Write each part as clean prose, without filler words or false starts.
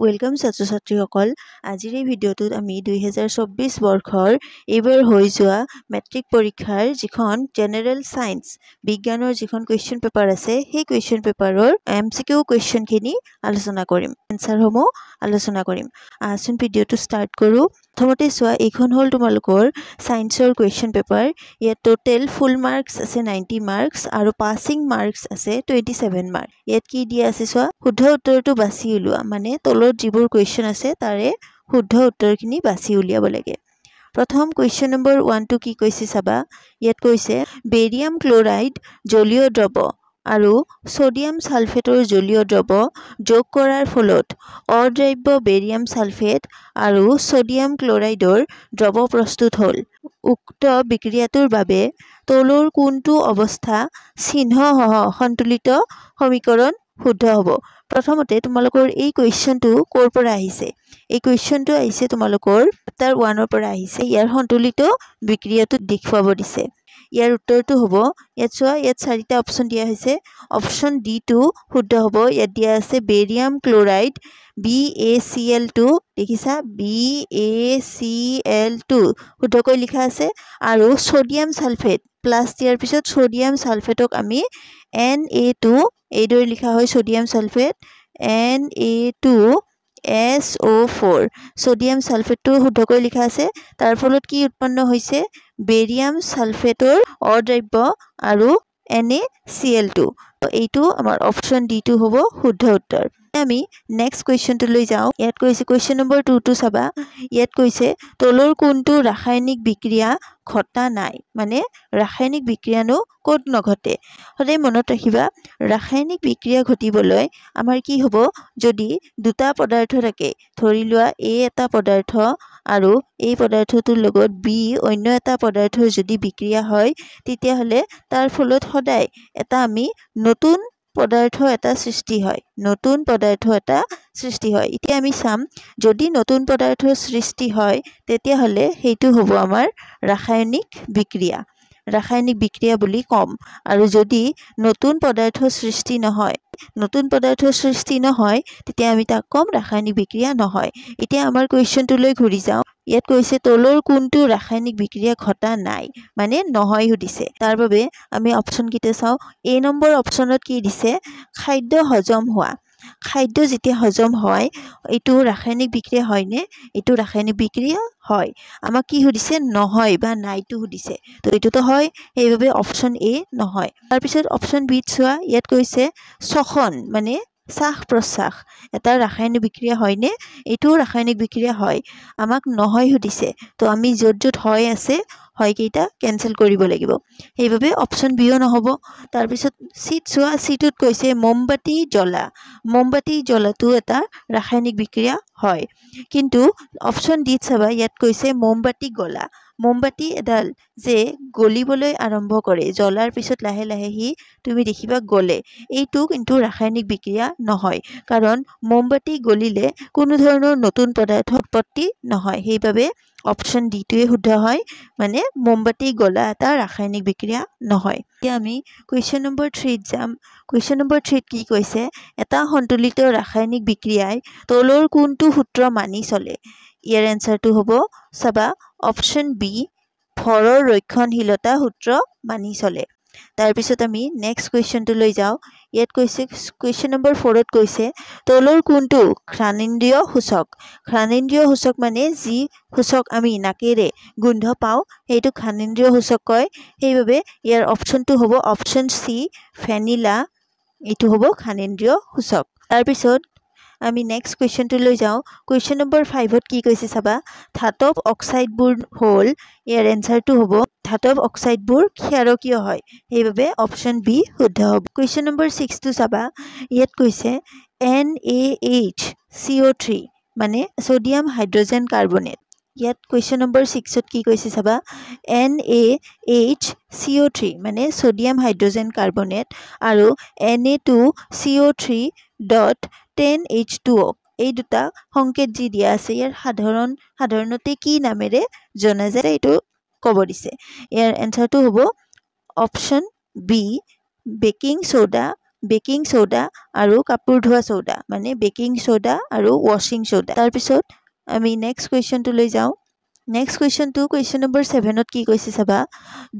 welcome ছাত্ৰ-ছাত্ৰীসকল আজিৰ এই ভিডিঅ'টোত আমি 2024 বৰ্ষৰ এইবাৰ হৈ যোৱা মেট্ৰিক পৰীক্ষাৰ যিখন জেনেৰেল সায়েন্স বিজ্ঞানৰ যিখন কোৱেশ্চন পেপাৰ আছে সেই কোৱেশ্চন পেপাৰৰ এমসিকিউ কোৱেশ্চনখিনি আলোচনা কৰিম এনসাৰসমূহ আলোচনা কৰিম আসুন ভিডিঅ'টো ষ্টাৰ্ট কৰো প্ৰথমতে চোৱা এইখন হল তোমালোকৰ সায়েন্সৰ কোৱেশ্চন পেপাৰ ইয়াত টোটাল ফুল মাৰ্কস আছে 90 মাৰ্কস আৰু পাসিং মাৰ্কস আছে 27 মাৰ্ক ইয়াত কি দিয়া আছে চোৱা শুদ্ধ উত্তৰটো বাছি উলিওৱা মানে তলৰ যিবোৰ কোৱেশ্চন আছে তাৰে শুদ্ধ উত্তৰখিনি বাছি উলিয়াব লাগে প্ৰথম কোৱেশ্চন নম্বৰ 1 টু কি কৈছে চাবা ইয়াত কৈছে বেৰিয়াম ক্লোৰাইড জলীয় দ্ৰৱ আৰু সোডিয়াম সালফেটৰ জলীয় দ্ৰৱ যোগ কৰাৰ ফলত অদ্ৰাব্য বেৰিয়াম সালফেট আৰু সোডিয়াম ক্লোৰাইডৰ দ্ৰৱ প্ৰস্তুত হল উক্ত বিক্ৰিয়াটোৰ বাবে তলৰ কোনটো অৱস্থা চিহ্ন সন্তুলিত সমীকৰণ শুদ্ধ হ'ব প্ৰথমতে তোমালোকৰ এই কোৱেশ্চনটো কৰ পৰা আহিছে এই কোৱেশ্চনটো আহিছে তোমালোকৰ চেপ্টাৰ 1 ৰ পৰা আহিছে ইয়াৰ সন্তুলিত বিক্ৰিয়াটো দেখুৱাব দিছে ইয়াৰ উত্তৰটো হ'ব ইয়াত চোৱা ইয়াত চাৰিটা অপচন দিয়া হৈছে অপচন ডি টো শুদ্ধ হ'ব ইয়াত দিয়া আছে বেৰিয়াম ক্লোৰাইড BaCl2 দেখিছা BaCl2 শুদ্ধকৈ লিখা আছে আৰু সোডিয়াম সালফেট প্লাস দিয়াৰ পিছত সোডিয়াম সালফেটক আমি Na2 এইদৰে লিখা হয় সোডিয়াম সালফেট Na2SO4 সোডিয়াম সালফেটটো শুদ্ধকৈ লিখা আছে তাৰ ফলত কি উৎপন্ন হৈছে বেৰিয়াম সালফেটৰ অদ্ৰাব্য আৰু NaCl2 এইটো আমাৰ অপচন ডি টো হ'ব শুদ্ধ উত্তৰ আমি নেক্সট কোৱেশ্চনটো লৈ যাও ইয়াত কৈছে কোৱেশ্চন নম্বৰ 2 টো চাবা ইয়াত কৈছে তলৰ কোনটো ৰাসায়নিক বিক্ৰিয়া ঘটা নাই মানে ৰাসায়নিক বিক্ৰিয়ানো ক'ত নঘটে হলে মনত ৰাখিবা ৰাসায়নিক বিক্ৰিয়া ঘটিবলৈ আমাৰ কি হ'ব যদি দুটা পদাৰ্থ থাকে ধৰি লোৱা A এটা পদাৰ্থ আৰু এই পদাৰ্থটোৰ লগত B অন্য এটা পদাৰ্থৰ যদি বিক্ৰিয়া হয় তেতিয়া হলে তাৰ ফলত সদায় এটা আমি নতুন পদাৰ্থ এটা সৃষ্টি হয় নতুন পদাৰ্থ এটা সৃষ্টি হয় এতিয়া আমি চাম যদি নতুন পদাৰ্থৰ সৃষ্টি হয় তেতিয়া হলে হেতু হ'ব আমাৰ ৰাসায়নিক বিক্ৰিয়া বুলি কম আৰু যদি নতুন পদাৰ্থৰ সৃষ্টি নহয় তেতিয়া আমি তাক কম ৰাসায়নিক বিক্ৰিয়া নহয় এতিয়া আমাৰ কোৱেশ্চনটোলৈ ঘূৰি যাও ইয়াত কৈছে তলৰ কোনটো ৰাসায়নিক বিক্ৰিয়া ঘটা নাই মানে নহয় সুধিছে তাৰ বাবে আমি অপচন কিটা চাও এ নম্বৰ অপচনত কি দিছে খাদ্য হজম হোৱা খাদ্য যেতিয়া হজম হয় এইটো ৰাসায়নিক বিক্ৰিয়া হয় নে এইটো ৰাসায়নিক বিক্ৰিয়া হয় আমাক কি সুধিছে নহয় বা নাইটো সুধিছে তো এইটোতো হয় এইভাবে অপচন এ নহয় তাৰ পিছত অপচন বি চোৱা ইয়াত কৈছে শ্বসন মানে শ্বাস প্ৰশ্বাস এটা ৰাসায়নিক বিক্ৰিয়া হয় নে এইটো ৰাসায়নিক বিক্ৰিয়া হয় আমাক নহয় সুধিছে তো আমি যত হয় আছে হয় কেইটা কেনসেল কৰিব লাগিব সেইভাবে অপচন বিও নহব তাৰ পিছত সিট চোৱা সিটত কৈছে মোমবাতি জ্বলাটো এটা ৰাসায়নিক বিক্ৰিয়া হয় কিন্তু অপচন ডি চাবা ইয়াত কৈছে মোমবাতি এডাল যে গলিবলৈ আৰম্ভ কৰে জ্বলাৰ পিছত লাহে লাহে হি তুমি দেখিবা গলে এইটো কিন্তু ৰাসায়নিক বিক্ৰিয়া নহয় কাৰণ মোমবাতি গলিলে কোনো ধৰণৰ নতুন পদাৰ্থ উৎপত্তি নহয় সেইভাবে অপচন ডি টোৱে শুদ্ধ হয় মানে মোমবাতি গলা এটা ৰাসায়নিক বিক্ৰিয়া নহয় এতিয়া আমি কোৱেশ্চন নম্বৰ 3 যাম কোৱেশ্চন নম্বৰ 3 কি কৈছে এটা সন্তুলিত ৰাসায়নিক বিক্ৰিয়াই তলৰ কোনটো সূত্ৰ মানি চলে ইয়াৰ এনসাৰটো হ'ব চাবা অপচন বি ভৰৰ ৰক্ষণশীলতা সূত্ৰ মানি চলে তাৰ পিছত আমি নেক্সট কোৱেশ্চনটো লৈ যাও ইয়াত কৈছে কোৱেশ্চন নম্বৰ 4 ত কৈছে তলৰ কোনটো ঘ্ৰাণেন্দ্ৰিয় সূচক মানে যি সূচক আমি নাকেৰে গোন্ধ পাও সেইটো ঘ্ৰাণেন্দ্ৰিয় সূচক কয় সেইভাবে ইয়াৰ অপচনটো হ'ব অপচন সি ভ্যানিলা এইটো হ'ব ঘ্ৰাণেন্দ্ৰিয় সূচক তাৰ পিছত আমি নেক্সট কোৱেশ্চনটো লৈ যাও কোৱেশ্চন নম্বৰ 5 ত কি কৈছে চাবা ধাতব অক্সাইডবোৰ হল ইয়াৰ এনসাৰটো হ'ব ধাতব অক্সাইডবোৰ ক্ষাৰকীয় হয় সেইভাবে অপচন বি শুদ্ধ হ'ব কোৱেশ্চন নম্বৰ 6 টো চাবা ইয়াত কৈছে NaHCO3 মানে সোডিয়াম হাইড্ৰোজেন কাৰ্বনেট ইয়াত কোৱেশ্চন নম্বৰ 6 ত কি কৈছে চাবা NaHCO3 মানে সোডিয়াম হাইড্ৰোজেন কাৰ্বনেট আৰু Na2CO3.10H2O এই দুটা সংকেত যি দিয়া আছে ইয়াৰ সাধাৰণতে কি নামেৰে জনা যায় এইটো ক'ব দিছে ইয়াৰ এনসাৰটো হ'ব option B baking soda baking soda আৰু কাপোৰ ধোৱা সোডা মানে বেকিং সোডা আৰু ওয়াশিং সোডা তাৰ পিছত আমি নেক্সট কোৱেশ্চনটো লৈ যাওঁ নেক্সট কোৱেশ্চনটো কোৱেশ্চন নম্বৰ 7ত কি কৈছে চাবা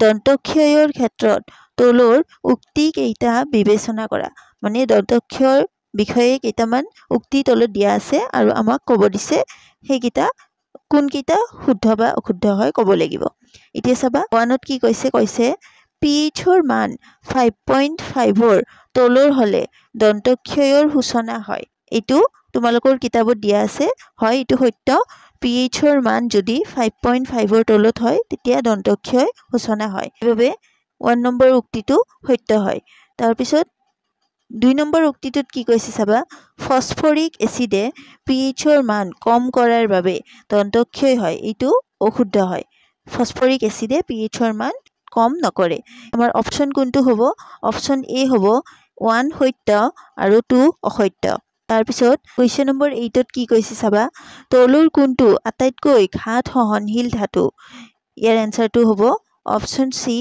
দন্তক্ষয়ৰ ক্ষেত্ৰত তলৰ উক্তি কেইটা বিবেচনা কৰা মানে দন্তক্ষয়ৰ বিষয়ে কেইটামান উক্তি তলত দিয়া আছে আৰু আমাক ক'ব দিছে সেইকেইটা কোনকেইটা শুদ্ধ বা অশুদ্ধ হয় ক'ব লাগিব এতিয়া চাবা 1ত কি কৈছে pHৰ মান 5.5ৰ তলৰ হলে দন্তক্ষয়ৰ সূচনা হয় এটো তোমালোকৰ কিতাপত দিয়া আছে হয় এটো সত্য pHৰ মান যদি 5.5ৰ তলত হয় তেতিয়া দন্তক্ষয় সূচনা হয় এবাবে 1 নম্বৰ উক্তিটো সত্য হয় তাৰ পিছত 2 নম্বৰ উক্তিটোত কি কৈছে চাবা ফসফৰিক এসিডে pHৰ মান কম কৰাৰ বাবে দন্তক্ষয় হয় এটো অশুদ্ধ হয় ফসফৰিক এসিডে pHৰ মান কম নকৰে আমাৰ অপচন কোনটো হ'ব অপচন এ হ'ব 1 সত্য আৰু 2 অসত্য তাৰ পিছত কোৱেশ্চন নম্বৰ 8ত কি কৈছে চাবা তলৰ কোনটো আটাইতকৈ ঘাত সহনশীল ধাতু ইয়াৰ এনসাৰটো হ'ব অপচন সি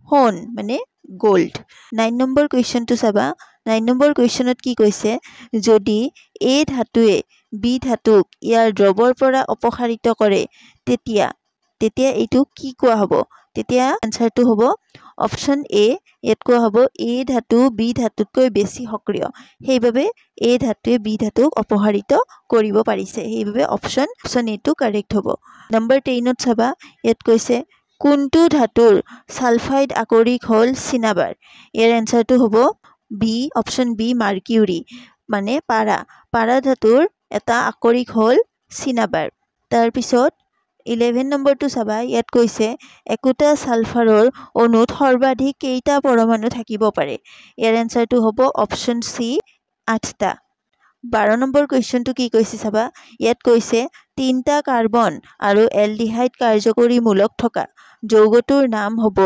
সোণ মানে গোল্ড 9 নম্বৰ কোৱেশ্চনটো চাবা 9 নম্বৰ কোৱেশ্চনত কি কৈছে যদি এ ধাতুৱে বি ধাতুক ইয়াৰ দ্ৰৱৰ পৰা অপসাৰিত কৰে তেতিয়া এইটো কি কোৱা হ'ব তেতিয়া আনসাৰটো হ'ব অপচন এ ইয়াত কোৱা হ'ব এ ধাতু বি ধাতুতকৈ বেছি সক্ৰিয় সেইভাবে এ ধাতুৱে বি ধাতুক অপসাৰিত কৰিব পাৰিছে সেইভাবে অপচন এ টো কাৰেক্ট হ'ব নম্বৰ 10ত চাবা ইয়াত কৈছে কোনটো ধাতুৰ সালফাইড আকৰিক হল চিনাবাৰ ইয়াৰ এনসাৰটো হ'ব বি অপচন বি মাৰ্কিউৰি মানে পাৰা ধাতুৰ এটা আকৰিক হল চিনাবাৰ তাৰ পিছত 11 নম্বৰটো চাবা ইয়াত কৈছে একোটা সালফাৰৰ অণুত সৰ্বাধিক কেইটা পৰমাণু থাকিব পাৰে ইয়াৰ এনসাৰটো হ'ব অপচন সি 8টা 12 নম্বৰ কোৱেশ্চনটো কি কৈছে চাবা ইয়াত কৈছে 3টা কাৰ্বন আৰু এলডিহাইড কাৰ্যকৰী মূলক থকা যৌগটোৰ নাম হ'ব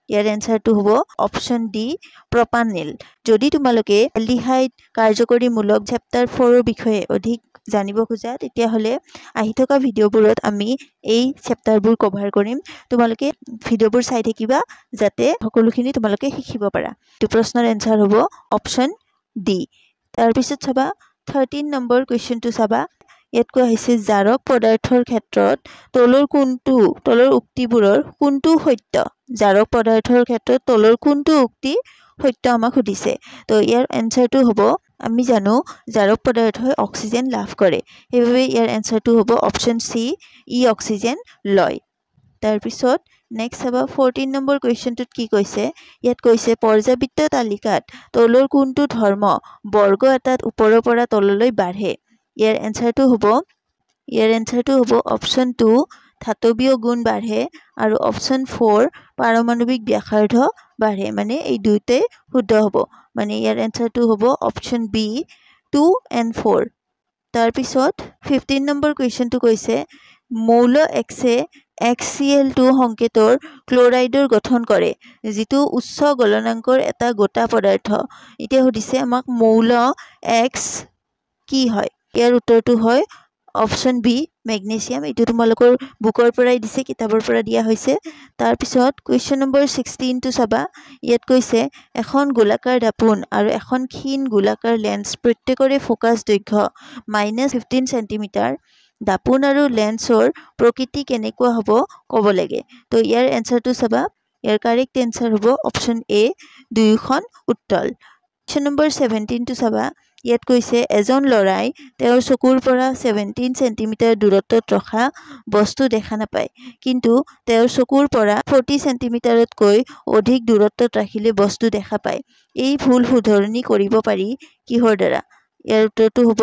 ইয়াৰ এনসাৰটো হ'ব অপচন ডি প্ৰপানিল যদি তোমালোকে এলডিহাইড কাৰ্যকৰী মূলক চেপ্টাৰ 4 ৰ বিষয়ে অধিক জানিব খোজা তেতিয়া হলে আহি থকা ভিডিওবোৰত আমি এই চেপ্টাৰবোৰ কভাৰ কৰিম তোমালোকে ভিডিওবোৰ চাই থাকিবা যাতে সকলোখিনি তোমালোকে শিকিব পাৰা তো প্ৰশ্নৰ এনসাৰ হ'ব অপচন ডি তাৰ পিছত চাবা 13 নম্বৰ কোৱেশ্চনটো চাবা ইয়াত কোৱা হৈছে জাৰক পদাৰ্থৰ ক্ষেত্ৰত তলৰ উক্তিবোৰৰ কোনটো সত্য জাৰক পদাৰ্থৰ ক্ষেত্ৰত তলৰ কোনটো উক্তি সত্য আমাক সুধিছে তো ইয়াৰ এনসাৰটো হ'ব আমি জানো জাৰক পদাৰ্থই অক্সিজেন লাভ কৰে সেইভাবে ইয়াৰ এনসাৰটো হ'ব অপচন সি ই অক্সিজেন লয় তাৰ পিছত নেক্সট চাবা 14 নম্বৰ কোৱেশ্চনটোত কি কৈছে ইয়াত কৈছে পৰ্যাবৃত্ত তালিকাত তলৰ কোনটো ধৰ্ম বৰ্গ এটাত ওপৰৰ পৰা তললৈ বাঢ়ে ইয়াৰ এনসাৰটো হ'ব অপচন 2 ধাতৱীয় গুণ বাঢ়ে আৰু অপচন 4 পাৰমাণৱিক ব্যাসাৰ্ধ বাঢ়ে মানে এই দুইটাই শুদ্ধ হ'ব মানে ইয়াৰ এনসাৰটো হ'ব অপচন বি 2 and 4 তাৰ পিছত 15 নম্বৰ কোৱেশ্চনটো কৈছে মৌল এক্সে HCl2 সংকেতৰ ক্লোৰাইডৰ গঠন কৰে যিটো উচ্চ গলনাঙ্কৰ এটা গোটা পদাৰ্থ এতিয়া সুধিছে আমাক মৌল এক্স কি হয় ইয়াৰ উত্তৰটো হয় অপচন বি মেগনেছিয়াম এটো তোমালোকৰ বুকৰ পৰাই দিছে কিতাপৰ পৰা দিয়া হৈছে তাৰ পিছত কোৱেশ্চন নম্বৰ 16 টো চাবা ইয়াত কৈছে এখন গোলাকাৰ দাপোন আৰু এখন ক্ষীণ গোলাকাৰ লেন্স প্ৰত্যেকৰে ফোকাস দৈৰ্ঘ্য -15 সেন্টিমিটাৰ দাপোন আৰু লেন্সৰ প্ৰকৃতি কেনেকুৱা হ'ব ক'ব লাগে তো ইয়াৰ এনসাৰটো চাবা ইয়াৰ কাৰেক্ট এনসাৰ হ'ব অপচন এ দুইখন উত্তল কোৱেশ্চন নম্বৰ 17 টো চাবা ইয়াত কৈছে এজন লৰাই তেওঁৰ চকুৰ পৰা 17 সেন্টিমিটাৰ দূৰত্বত ৰখা বস্তু দেখা নাপায় কিন্তু তেওঁৰ চকুৰ পৰা 40 সেন্টিমিটাৰতকৈ অধিক দূৰত্বত ৰাখিলে বস্তু দেখা পায় এই ভুল শুধৰণি কৰিব পাৰি কিহৰ দ্বাৰা ইয়াৰ উত্তৰটো হ'ব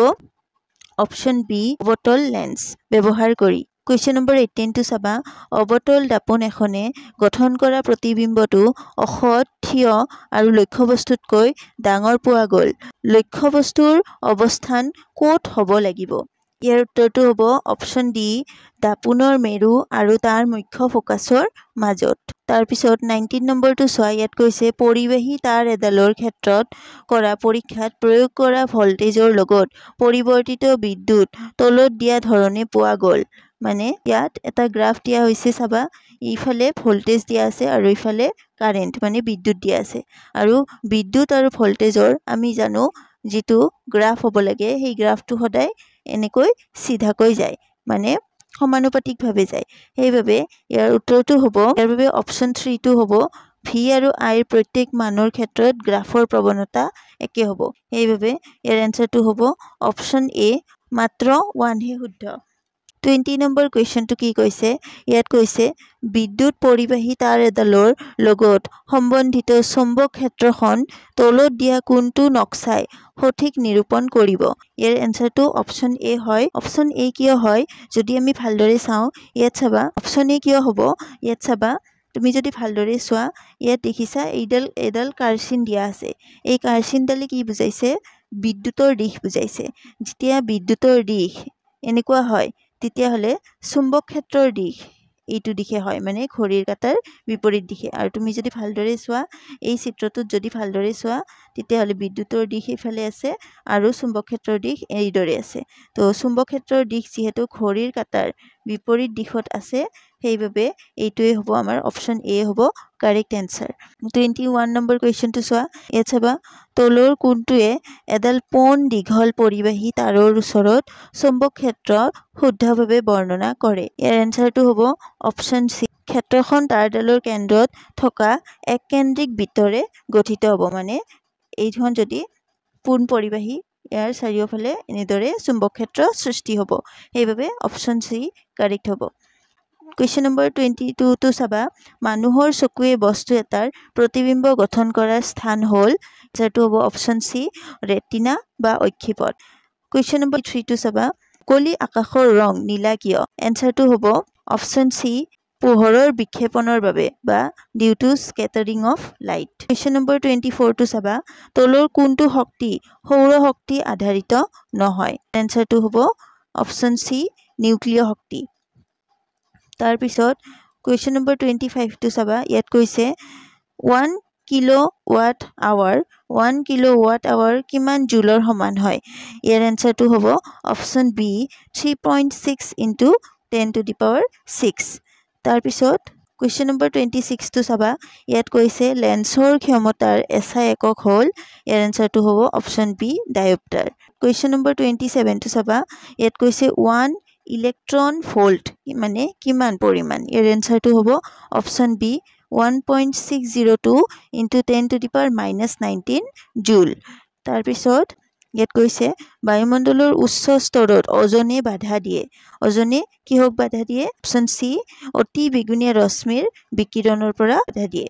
অপচন বি অবতল লেন্স ব্যৱহাৰ কৰি কোৱেশ্চন নম্বৰ 18 টো চাবা অবতল দাপোন এখনে গঠন কৰা প্ৰতিবিম্বটো অসৎ থিয় আৰু লক্ষ্যবস্তুতকৈ ডাঙৰ পোৱা গ'ল লক্ষ্যবস্তুৰ অৱস্থান ক'ত হ'ব লাগিব ইয়াৰ উত্তৰটো হ'ব অপচন ডি দাপোনৰ মেৰু আৰু তাৰ মুখ্য ফোকাছৰ মাজত তাৰ পিছত 19 নম্বৰটো চোৱা ইয়াত কৈছে পৰিবাহী তাৰ এডালৰ ক্ষেত্ৰত কৰা পৰীক্ষাত প্ৰয়োগ কৰা ভল্টেজৰ লগত পৰিৱৰ্তিত বিদ্যুৎ তলত দিয়া ধৰণে পোৱা গ'ল মানে ইয়াত এটা গ্ৰাফ দিয়া হৈছে চাবা ইফালে ভোল্টেজ দিয়া আছে আৰু ইফালে কাৰেন্ট মানে বিদ্যুৎ দিয়া আছে আৰু বিদ্যুৎ আৰু ভোল্টেজৰ আমি জানো যেটো গ্ৰাফ হ'ব লাগে সেই গ্ৰাফটো সদায় এনেকৈ সিধাকৈ যায় মানে সমানুপাতিকভাৱে যায় সেইভাবে ইয়াৰ উত্তৰটো হ'ব ইয়াৰ বাবে অপচন 3 টো হ'ব V আৰু I ৰ প্ৰত্যেক মানৰ ক্ষেত্ৰত গ্ৰাফৰ প্ৰৱণতা একে হ'ব সেইভাবে ইয়াৰ এনসাৰটো হ'ব অপচন A মাত্ৰ 1 হে শুদ্ধ 20 নম্বৰ কোৱেশ্চনটো কি কৈছে ইয়াত কৈছে বিদ্যুৎ পৰিবাহী তাৰ এডালৰ লগত সম্বন্ধিত চুম্বক ক্ষেত্ৰখন তলত দিয়া কোনটো নক্সাই সঠিক নিৰূপণ কৰিব ইয়াৰ এনসাৰটো অপচন A হয় অপচন A কিয় হয় যদি আমি ভালদৰে চাও ইয়াত চাবা অপচন A কিয় হ'ব ইয়াত চাবা তুমি যদি ভালদৰে চোৱা ইয়াত দেখিছা এডাল কাৰ্চিন দিয়া আছে এই কাৰ্চিনডালে কি বুজাইছে বিদ্যুতৰ দিশ বুজাইছে যেতিয়া বিদ্যুতৰ দিশ এনেকুৱা হয় তেতিয়া হলে চুম্বক ক্ষেত্ৰৰ দিশ এইটো দিশে হয় মানে ঘড়ীৰ কাটাৰ বিপৰীত দিশে আৰু তুমি যদি ভালদৰে চোৱা এই চিত্ৰটোত যদি ভালদৰে চোৱা তেতিয়া হলে বিদ্যুতৰ দিশ ইফালে আছে আৰু চুম্বক ক্ষেত্ৰৰ দিশ এইদৰে আছে তো চুম্বক ক্ষেত্ৰৰ দিশ যেহেতু ঘড়ীৰ কাটাৰ বিপৰীত দিশত আছে সেইভাবে এইটোৱে হ'ব আমাৰ অপচন A হ'ব কাৰেক্ট আনসাৰ 21 নম্বৰ কোৱেশ্চনটো চোৱা ইয়াত চাবা তলৰ কোনটোৱে এডাল পোন দীঘল পৰিবাহী তাৰৰ ওচৰত চুম্বক ক্ষেত্ৰ শুদ্ধভাৱে বৰ্ণনা কৰে ইয়াৰ এনসাৰটো হ'ব অপচন C ক্ষেত্ৰখন তাৰডালৰ কেন্দ্ৰত থকা এক কেন্দ্ৰিক বৃত্তৰে গঠিত হ'ব মানে এইখন যদি পোন পৰিবাহী ইয়াৰ চাৰিওফালে এনেদৰে চুম্বক ক্ষেত্ৰ সৃষ্টি হ'ব সেইভাবে অপচন C কাৰেক্ট হ'ব Question number 22 to চাবা মানুহৰ চকুৱে বস্তু এটাৰ প্ৰতিবিম্ব গঠন কৰাৰ স্থান হ'ল যেটো হ'ব অপচন C ৰেটিনা বা অক্ষিপট Question number 3 to চাবা কলি আকাশৰ ৰং নীলা কিয় এনসাৰটো হ'ব অপচন C পোহৰৰ বিক্ষেপণৰ বাবে বা due to scattering of light Question number 24 to চাবা তলৰ কোনটো শক্তি সৌৰ শক্তি আধাৰিত নহয় এনসাৰটো হ'ব অপচন C নিউক্লিয় শক্তি তাৰ পিছত Question number 25 to চাবা ইয়াত কৈছে 1 কিলোৱাট আৱাৰ কিমান জুলৰ সমান হয় ইয়াৰ এনসাৰটো হ'ব option B 3.6 into 10 to the power 6 তাৰ পিছত Question number 26 to চাবা ইয়াত কৈছে লেন্সৰ ক্ষমতাৰ এসআই একক হ'ল ইয়াৰ এনসাৰটো হ'ব option B ডায়োপ্টাৰ Question number 27 to চাবা ইয়াত কৈছে 1 ইলেক্ট্ৰন ভোল্ট মানে কিমান পৰিমাণ ইয়াৰ এনসাৰটো হ'ব option B 1.602 into 10 to the power -19 জুল তাৰ পিছত ইয়াত কৈছে বায়ুমণ্ডলৰ উচ্চ স্তৰত ওজনে বাধা দিয়ে ওজনে কিহক বাধা দিয়ে অপচন C অতি বেগুনীয়া ৰশ্মিৰ বিকিৰণৰ পৰা বাধা দিয়ে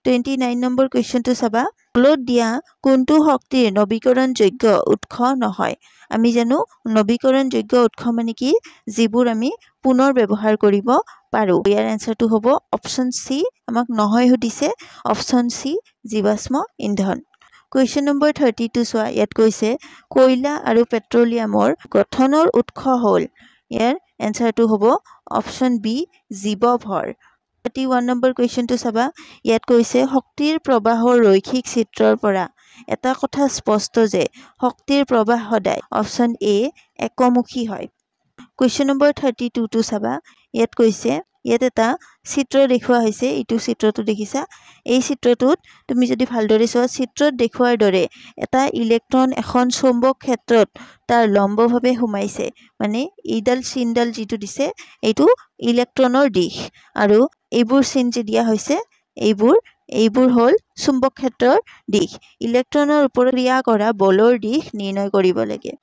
29 নম্বৰ কোৱেশ্চনটো চাবা তলত দিয়া কোনটো শক্তিৰ নৱীকৰণযোগ্য উৎস নহয় আমি জানো নৱীকৰণযোগ্য উৎস মানে কি যিবোৰ আমি পুনৰ ব্যৱহাৰ কৰিব পাৰো ইয়াৰ এনসাৰটো হ'ব অপচন C আমাক নহয় সুধিছে অপচন C জীৱাশ্ম ইন্ধন Question number 32 চোৱা ইয়াত কৈছে কয়লা আৰু পেট্ৰলিয়ামৰ গঠনৰ উৎস হ'ল ইয়াৰ এনসাৰটো হ'ব অপচন B জীৱভৰ 31 নম্বৰ কোৱেশ্চনটো চাবা ইয়াত কৈছে শক্তিৰ প্ৰবাহৰ ৰৈখিক চিত্ৰৰ পৰা এটা কথা স্পষ্ট যে শক্তিৰ প্ৰবাহ সদায় অপচন A একমুখী হয় Question number 32 to চাবা ইয়াত কৈছে ইয়াত এটা চিত্ৰ দেখুৱা হৈছে ইটো চিত্ৰটো দেখিছা এই চিত্ৰটোত তুমি যদি ভালদৰে চোৱা চিত্ৰত দেখুৱাৰ দৰে এটা ইলেক্ট্ৰন এখন চুম্বক ক্ষেত্ৰত তাৰ লম্বভাৱে সোমাইছে মানে এইডাল চিনডাল যেটো দিছে এইটো ইলেক্ট্ৰনৰ দিশ আৰু এইবোৰ চিন যে দিয়া হৈছে এইবোৰ হ'ল চুম্বক ক্ষেত্ৰৰ দিশ ইলেক্ট্ৰনৰ ওপৰত ক্ৰিয়া কৰা বলৰ দিশ নিৰ্ণয় কৰিব লাগে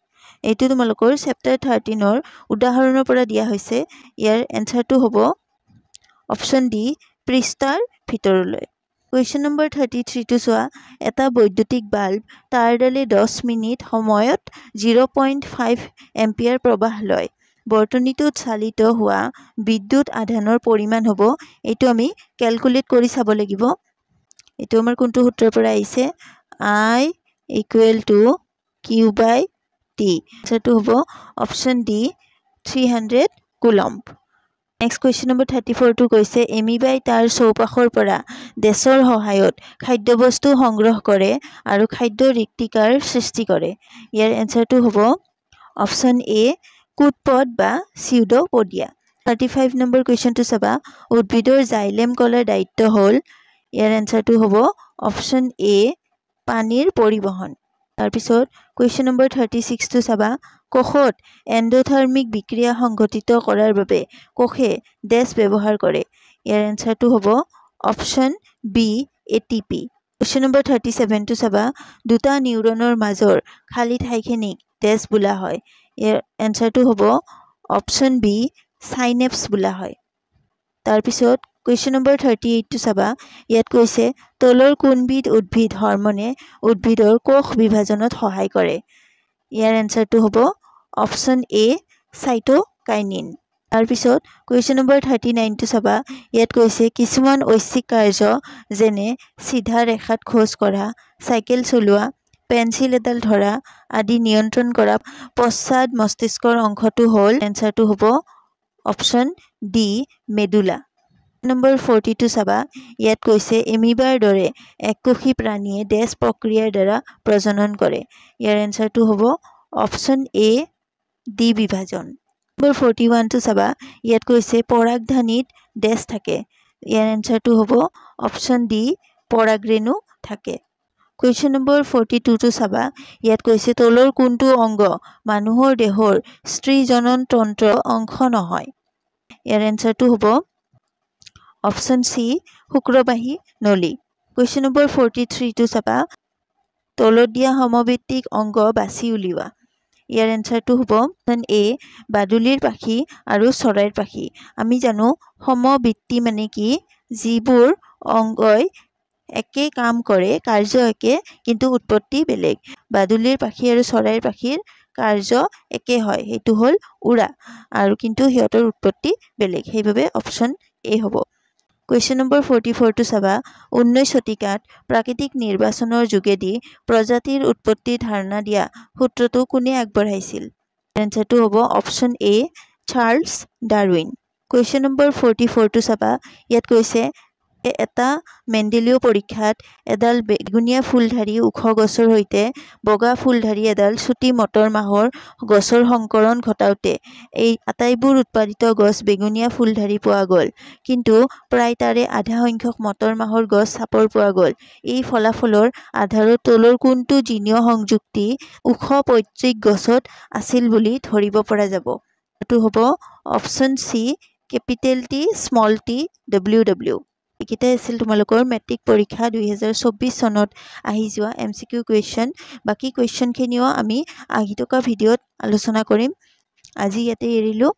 এইটো তোমালোকৰ চেপ্টাৰ 13 ৰ উদাহৰণৰ পৰা দিয়া হৈছে ইয়াৰ এনসাৰটো হ'ব অপচন D পৃষ্ঠাৰ ভিতৰলৈ Question number 33 to চোৱা এটা বৈদ্যুতিক বাল্ব তাৰডালে 10 মিনিট সময়ত 0.5 এম্পিয়াৰ প্ৰবাহ লয় বৰ্তনীটোত চালিত হোৱা বিদ্যুৎ আধানৰ পৰিমাণ হ'ব এইটো আমি ক্যালকুলেট কৰি চাব লাগিব এইটো আমাৰ কোনটো সূত্ৰৰ পৰা আহিছে I = Q/T এনসাৰটো হ'ব option D 300 coulomb Next question number 34 to কৈছে এমিবাই তাৰ চৌপাশৰ পৰা দেশৰ সহায়ত খাদ্যবস্তু সংগ্ৰহ কৰে আৰু খাদ্য ৰিক্তিকাৰ সৃষ্টি কৰে ইয়াৰ এনসাৰটো হ'ব অপচন A কুটপদ বা সিউডোপডিয়া 35 নম্বৰ কুৱেশ্যনটো চাবা উদ্ভিদৰ জাইলেম কলাৰ দায়িত্ব হ'ল ইয়াৰ এনসাৰটো হ'ব অপচন এ পানীৰ পৰিবহন তাৰপিছত কুৱেশ্যন নম্বৰ 36 টো চাবা কোষত এন্ডোথাৰ্মিক বিক্ৰিয়া সংঘটিত কৰাৰ বাবে কোষে ডেছ ব্যৱহাৰ কৰে ইয়াৰ এনসাৰটো হ'ব option B ATP question number 37 টো চাবা দুটা নিউৰনৰ মাজৰ খালি ঠাইখিনিক ডেছ বোলা হয় ইয়াৰ এনসাৰটো হ'ব অপচন বি সাইনেপস বোলা হয় তাৰপিছত কুৱেশ্যন নম্বৰ 38 টো চাবা ইয়াত কৈছে তলৰ কোনবিধ উদ্ভিদ হৰমনে উদ্ভিদৰ কোষ বিভাজনত সহায় কৰে ইয়াৰ এনসাৰটো হ'ব অপচন এ সাইটোকাইনিন তাৰপিছত কুৱেশ্যন নম্বৰ 39 টো চাবা ইয়াত কৈছে কিছুমান ঐচ্ছিক কাৰ্য যেনে সিধা ৰেখাত খোজ কৰা সাইকেল চলোৱা পেন্সিল এডাল ধৰা আদি নিয়ন্ত্ৰণ কৰা পশ্চাদ মস্তিষ্কৰ অংশটো হ'ল এনসাৰটো হ'ব অপচন ডি মেডুলা নম্বৰ 42 চাবা ইয়াত কৈছে এমিবাৰ দৰে এককোষী প্ৰাণীয়ে ডেছ প্ৰক্ৰিয়াৰ দ্বাৰা প্ৰজনন কৰে ইয়াৰ এনসাৰটো হ'ব অপচন এ ডি বিভাজন নম্বৰ 41 টো চাবা ইয়াত কৈছে পৰাগধানীত ডেছ থাকে ইয়াৰ এনসাৰটো হ'ব অপচন ডি পৰাগৰেণু থাকে কুৱেশ্যন নম্বৰ 42 টো চাবা ইয়াত কৈছে তলৰ কোনটো অংগ মানুহৰ দেহৰ স্ত্ৰী জনন তন্ত্ৰ অংশ নহয় ইয়াৰ এনসাৰটো হ'ব অপচন সি শুক্ৰবাহী নলী কুৱেশ্যন নম্বৰ 43 টো চাবা তলত দিয়া সমভিত্তিক অংগ বাছি উলিওৱা ইয়াৰ এনসাৰটো হ'ব অপচন এ বাদুলিৰ পাখি আৰু চৰাইৰ পাখি আমি জানো সমভিত্তি মানে কি যিবোৰ অংগই একে কাম কৰে কাৰ্য একে কিন্তু উৎপত্তি বেলেগ বাদুলিৰ পাখি আৰু চৰাইৰ পাখিৰ কাৰ্য একে হয় হেতু হ'ল উৰা আৰু কিন্তু হিয়তৰ উৎপত্তি বেলেগ সেইভাবে অপচন এ হ'ব কুৱেশ্যন নম্বৰ 44 টো চাবা 19 শতিকাত প্ৰাকৃতিক নিৰ্বাচনৰ যোগেদি প্ৰজাতিৰ উৎপত্তিৰ ধাৰণা দিয়া সূত্ৰটো কোনে আগবঢ়াইছিল এনসাৰটো হ'ব অপচন এ চাৰ্লছ ডাৰউইন কুৱেশ্যন নম্বৰ 44 টো চাবা ইয়াত কৈছে এটা মেণ্ডেলীয় পৰীক্ষাত এডাল বেগুনীয়া ফুলধাৰী ওখ গছৰ হৈতে বগা ফুলধাৰী এডাল চুটি মটৰ মাহৰ গছৰ সংকৰণ ঘটাওতে এই আটাইবোৰ উৎপাদিত গছ বেগুনীয়া ফুলধাৰী পোৱা গ'ল কিন্তু প্ৰায় তাৰে আধা সংখ্যক মটৰ মাহৰ গছ চাপৰ পোৱা গ'ল এই ফলাফলৰ আধাৰত তলৰ কোনটো জিনীয় সংযুক্তি ওখ পৈতৃক গছত আছিল বুলি ধৰিব পৰা যাব এটো হ'ব option C capital T small T W এইকেইটা আছিল তোমালোকৰ মেট্ৰিক পৰীক্ষা 2024 চনত আহি যোৱা এমসিকিউ কুৱেশ্যন বাকি কুৱেশ্যনখিনিও আমি আহি থকা ভিডিঅ'ত আলোচনা কৰিম আজি ইয়াতে এৰিলো